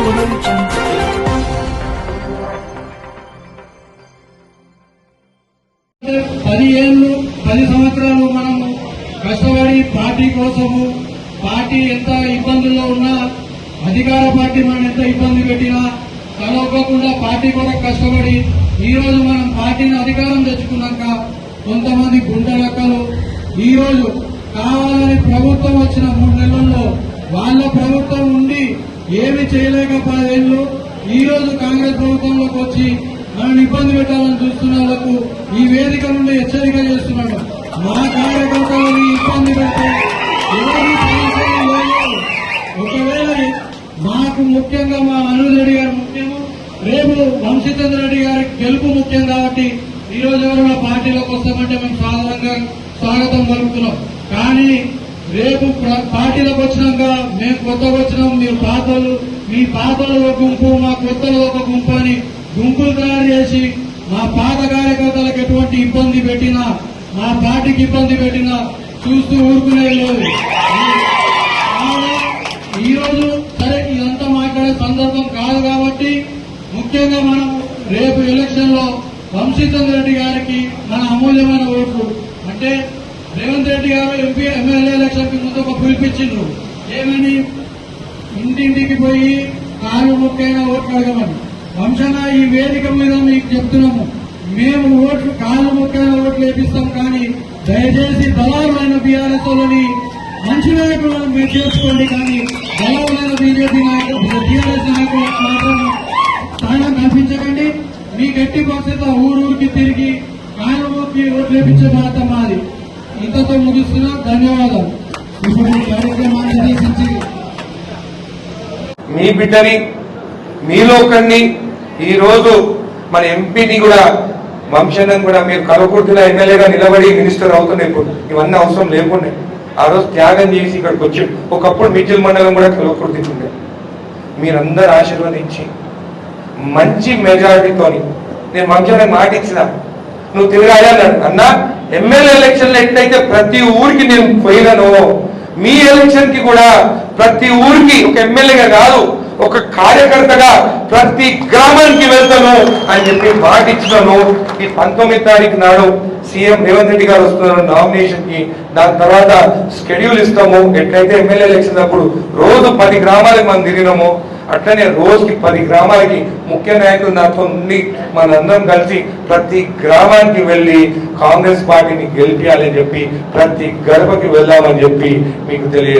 10 సంవత్సరాలు మనము కష్టపడి పార్టీ కోసము, పార్టీ ఎంత ఇబ్బందుల్లో ఉన్నా, అధికార పార్టీ మనం ఎంత ఇబ్బంది పెట్టినా తలొక్కకుండా పార్టీ కొరకు కష్టపడి ఈ రోజు మనం పార్టీని అధికారం తెచ్చుకున్నాక కొంతమంది గుండెలక్కలు ఈ రోజు కావాలని ప్రభుత్వం వచ్చిన 3 నెలల్లో వాళ్ళ ప్రభుత్వం ఉండి ఏమి చేయలేక 10 ఏళ్లు ఈ రోజు కాంగ్రెస్ ప్రభుత్వంలోకి వచ్చి మనల్ని ఇబ్బంది పెట్టాలని చూస్తున్న వాళ్ళకు ఈ వేదిక నుండి హెచ్చరిక చేస్తున్నాడు. మా కార్యకర్తలని ఇబ్బంది పెడితే ఒకవేళ మాకు ముఖ్యంగా మా అనుజ్ రెడ్డి గారు ముఖ్యము, రేపు వంశీచంద్ర రెడ్డి గారికి గెలుపు ముఖ్యం కాబట్టి ఈ రోజు ఎవరైనా పార్టీలోకి వస్తామంటే మేము సాధారణంగా స్వాగతం పలుకుతున్నాం. కానీ రేపు పార్టీలోకి వచ్చినాక మేము కొత్తగా వచ్చినాం, మీరు పాతలు, మీ పాతలు ఒక గుంపు, మా కొత్తలు ఒక గుంపు అని గుంపులు తయారు చేసి మా పాత కార్యకర్తలకు ఎటువంటి ఇబ్బంది పెట్టినా, మా పార్టీకి ఇబ్బంది పెట్టినా చూస్తూ ఊరుకునే లేదు. ఈ రోజు సరే ఇదంతా మాట్లాడే సందర్భం కాదు కాబట్టి ముఖ్యంగా మనం రేపు ఎలక్షన్ లో వంశీచంద్ర రెడ్డి గారికి మన అమూల్యమైన ఓట్లు, అంటే రేవంత్ రెడ్డి గారు ఎంపీ ఎమ్మెల్యే ఎలక్షన్ కి ముందు ఒక పిలిపించిండ్రు, ఏమని ఇంటింటికి పోయి కాలు ముక్కైన ఓట్లు అడగమని. వంశన ఈ వేదిక మీద మీకు చెప్తున్నాము, మేము ఓట్లు కాలు ముక్కైన ఓట్లు వేపిస్తాం, కానీ దయచేసి దళారులైన బీఆర్ఎస్ వాళ్ళని మంచి నాయకులను మీరు చేసుకోండి, కానీ దళారులైన బీజేపీ నాయకులు టీఆర్ఎస్ నాయకులకు మాత్రం స్థానం కల్పించకండి. మీకు ఎట్టి పరిస్థితుల్లో ఊరూరికి తిరిగి కాలు ముక్కి ఓట్లు వేపించే బాధ్యత మాది. ఇంతతో ముగిస్తున్నా, ధన్యవాదాలు. ఇప్పుడు ఈ కార్యక్రమాన్ని ఉద్దేశించి మీ బిడ్డని, మీలో ఒకరిని ఈ రోజు మన ఎంపీని కూడా వంశనం కూడా మీరు కలవకుర్తిలో ఎమ్మెల్యేగా నిలబడి మినిస్టర్ అవుతున్నాయి. ఇప్పుడు ఇవన్నీ అవసరం లేకుండా ఆ రోజు త్యాగం చేసి ఇక్కడికి వచ్చి, ఒకప్పుడు మిర్జిల్ మండలం కూడా కలవకుర్తి ఉండే. మీరందరూ ఆశీర్వదించి మంచి మెజారిటీతోని నేను వంశానికి మాట ఇచ్చిన, నువ్వు తిరగాలి అన్నాడు. అన్న ఎమ్మెల్యే ఎలక్షన్ లో ఎట్లయితే ప్రతి ఊరికి నేను పోయినానో, మీ ఎలక్షన్ కి కూడా ప్రతి ఊరికి ఒక ఎమ్మెల్యేగా కాదు, ఒక కార్యకర్తగా ప్రతి గ్రామానికి వెళ్తాను అని చెప్పి మాట ఇచ్చినాను. ఈ 19వ తారీఖు నాడు సీఎం రేవంత్ రెడ్డి గారు వస్తున్నారు నామినేషన్ కి. దాని తర్వాత షెడ్యూల్ ఇస్తాము. ఎట్లయితే ఎమ్మెల్యే ఎలక్షన్ అప్పుడు రోజు 10 గ్రామాలకు మనం తిరిగినాము, అట్లనే రోజుకి 10 గ్రామాలకి ముఖ్య నాయకులు నాతో ఉండి మనందరం కలిసి ప్రతి గ్రామానికి వెళ్లి కాంగ్రెస్ పార్టీని గెలిపించాలని చెప్పి ప్రతి గడపకి వెళ్దామని చెప్పి మీకు తెలియదు.